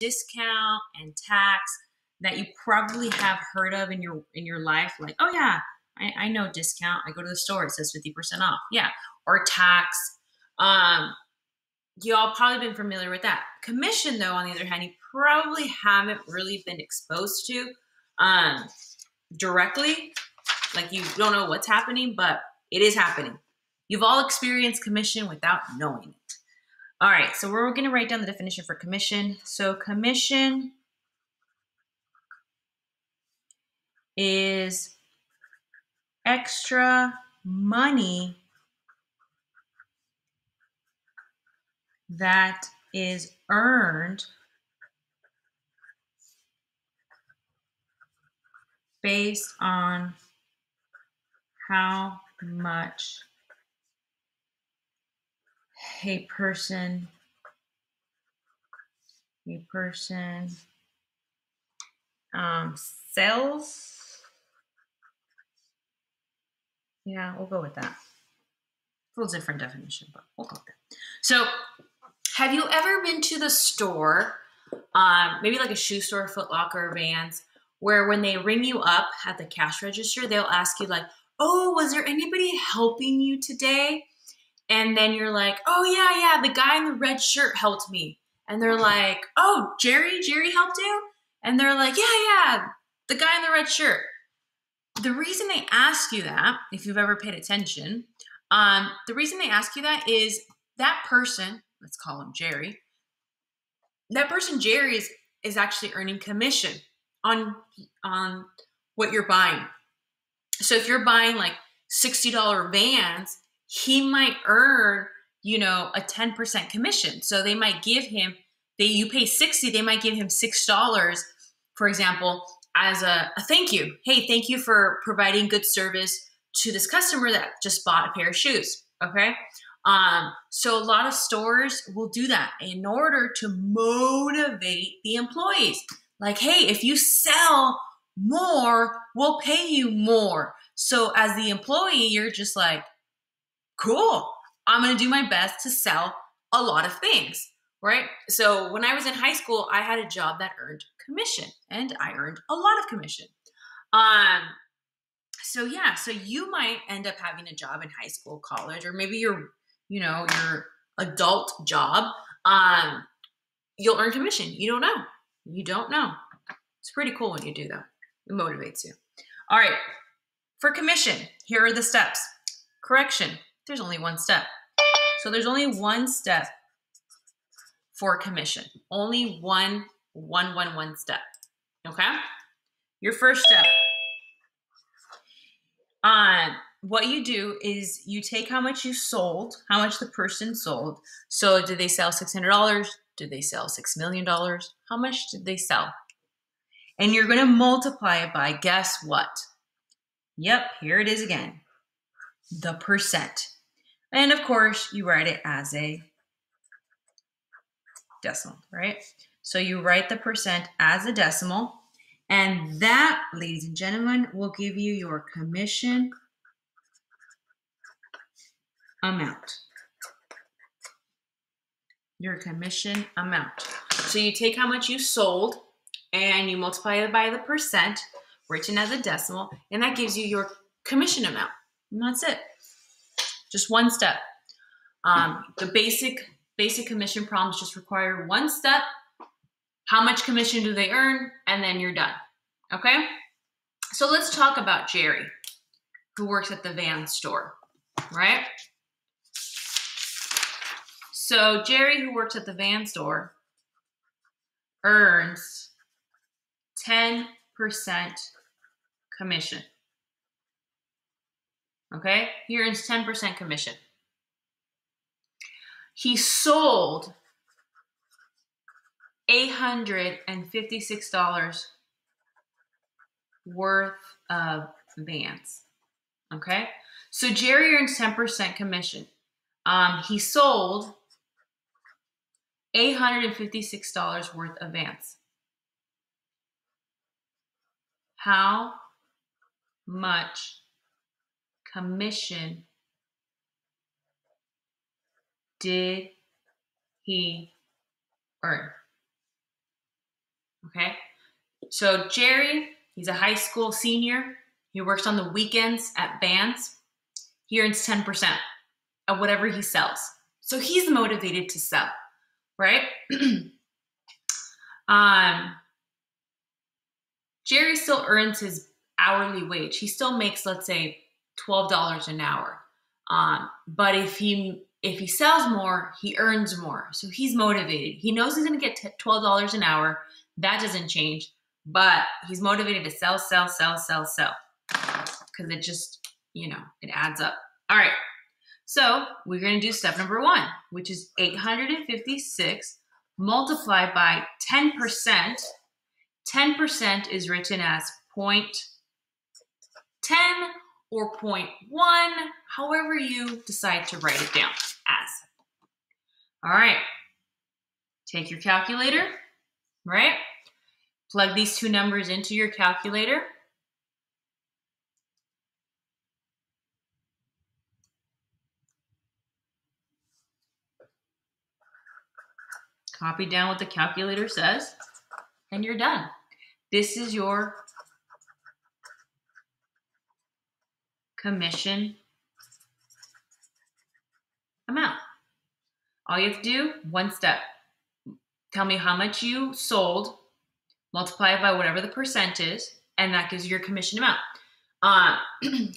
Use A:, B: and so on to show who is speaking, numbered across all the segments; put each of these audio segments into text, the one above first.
A: discount and tax that you probably have heard of in your life, like, oh yeah, I know discount. I go to the store, it says 50% off. Yeah. Or tax. You all probably been familiar with that. Commission, though, on the other hand, you probably haven't really been exposed to directly. Like, you don't know what's happening, but it is happening. You've all experienced commission without knowing it. All right, so we're going to write down the definition for commission. So commission is extra money that is earned based on how much a person sells. Yeah, we'll go with that. A little different definition, but we'll go with that. So, have you ever been to the store, maybe like a shoe store, Foot Locker, or Vans, where when they ring you up at the cash register, they'll ask you like, oh, was there anybody helping you today? And then you're like, oh yeah, the guy in the red shirt helped me. And they're like, oh, Jerry helped you? And they're like, yeah, the guy in the red shirt. The reason they ask you that, if you've ever paid attention, the reason they ask you that is that person, let's call him Jerry, that person, Jerry, is actually earning commission on what you're buying. So if you're buying like $60 Vans, he might earn, a 10% commission. So they might give him, you pay $60, they might give him $6, for example, as a thank you. Hey, thank you for providing good service to this customer that just bought a pair of shoes. Okay. So a lot of stores will do that in order to motivate the employees. Like, hey, if you sell more, we'll pay you more. So as the employee, you're just like, cool, I'm going to do my best to sell a lot of things, right? So when I was in high school, I had a job that earned commission, and I earned a lot of commission. So you might end up having a job in high school, college, or maybe your adult job. You'll earn commission. You don't know. It's pretty cool when you do, though. It motivates you. All right. For commission, here are the steps. Correction. There's only one step. So there's only one step for commission. Only one step. Okay? Your first step. What you do is you take how much you sold, how much the person sold. So did they sell $600? Did they sell $6 million? How much did they sell? And you're going to multiply it by, guess what? Yep, here it is again. The percent. And of course, you write it as a decimal, right? So you write the percent as a decimal. And that, ladies and gentlemen, will give you your commission amount. Your commission amount. So you take how much you sold and you multiply it by the percent, written as a decimal, and that gives you your commission amount. And that's it. Just one step. The basic commission problems just require one step. How much commission do they earn? And then you're done. Okay? So let's talk about Jerry, who works at the Vans store, right? So Jerry, who works at the Vans store, earns 10% commission. Okay? He earns 10% commission. He sold $856 worth of Vans. Okay? So Jerry earns 10% commission. He sold $856 worth of Vans. How much commission did he earn? Okay. So Jerry, he's a high school senior. He works on the weekends at bands. He earns 10% of whatever he sells. So he's motivated to sell, right? Jerry still earns his hourly wage. He still makes, let's say, $12 an hour. But if he sells more, he earns more. So he's motivated. He knows he's going to get $12 an hour. That doesn't change. But he's motivated to sell. Because it just, it adds up. All right. So we're going to do step number 1, which is 856 multiplied by 10%. 10% is written as 0.10 or 0.1, however you decide to write it down as. All right. Take your calculator, right? Plug these two numbers into your calculator. Copy down what the calculator says, and you're done. This is your commission amount. All you have to do, one step. Tell me how much you sold, multiply it by whatever the percent is, and that gives you your commission amount.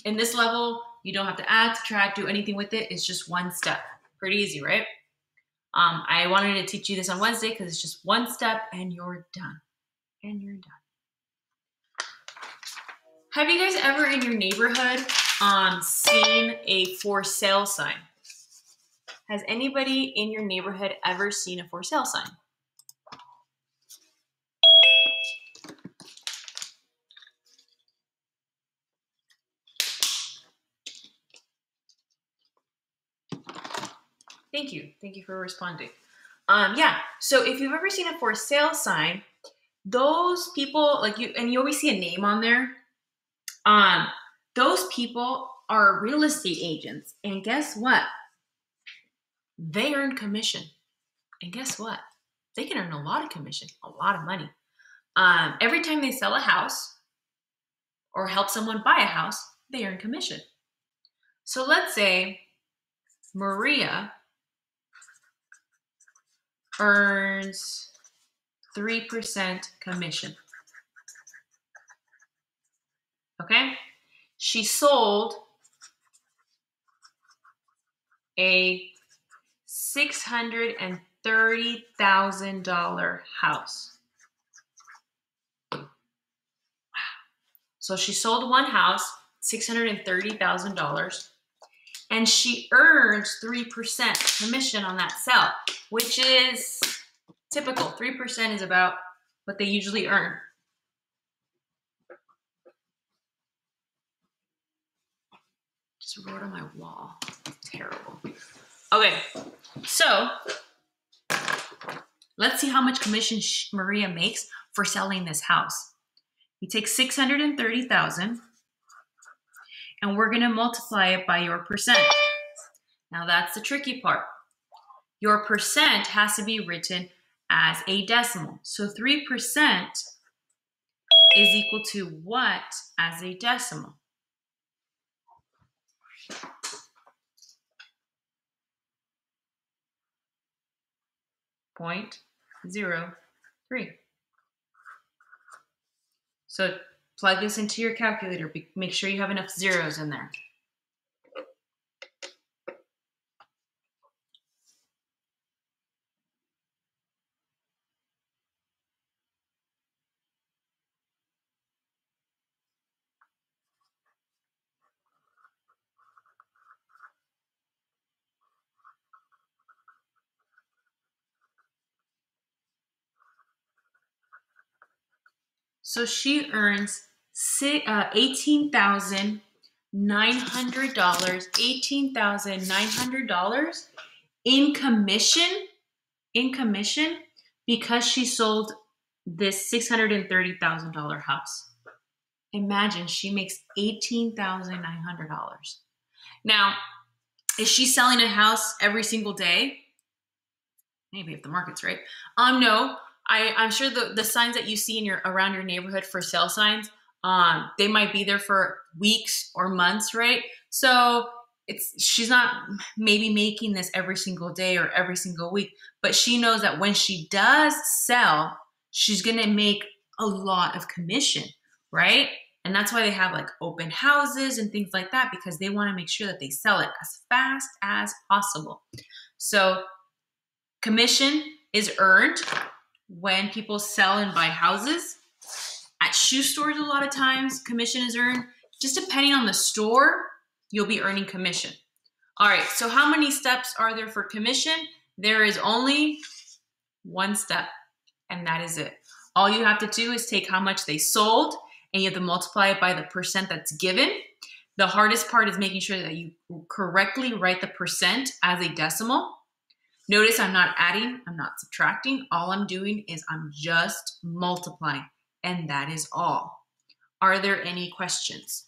A: In this level, you don't have to add, subtract, do anything with it. It's just one step. Pretty easy, right? I wanted to teach you this on Wednesday because it's just one step and you're done. And you're done. Have you guys ever in your neighborhood seen a for sale sign? Has anybody in your neighborhood ever seen a for sale sign? Thank you. Thank you for responding. Yeah. So if you've ever seen a for sale sign, those people, and you always see a name on there. Those people are real estate agents. And guess what? They earn commission. And guess what? They can earn a lot of commission, a lot of money. Every time they sell a house or help someone buy a house, they earn commission. So let's say Maria earns 3% commission. Okay? She sold a $630,000 house. Wow. So she sold one house, $630,000, and she earns 3% commission on that sale, which is typical. 3% is about what they usually earn. Just wrote on my wall. Terrible. Okay, so let's see how much commission Maria makes for selling this house. You take $630,000 and we're going to multiply it by your percent. Now that's the tricky part. Your percent has to be written as a decimal. So 3% is equal to what as a decimal? .03. So plug this into your calculator. Make sure you have enough zeros in there. So she earns $18,900. $18,900 in commission because she sold this $630,000 house. Imagine she makes $18,900. Now, is she selling a house every single day? Maybe if the market's right. No, I'm sure the signs that you see in around your neighborhood for sale signs, they might be there for weeks or months, right? So she's not maybe making this every single day or every single week, but she knows that when she does sell, she's gonna make a lot of commission, right? And that's why they have like open houses and things like that, because they want to make sure that they sell it as fast as possible. So commission is earned when people sell and buy houses. At shoe stores, a lot of times commission is earned. Just depending on the store, you'll be earning commission. All right, so how many steps are there for commission? There is only one step, and that is it. All you have to do is take how much they sold, and you have to multiply it by the percent that's given. The hardest part is making sure that you correctly write the percent as a decimal. Notice I'm not adding, I'm not subtracting. All I'm doing is I'm just multiplying, and that is all. Are there any questions?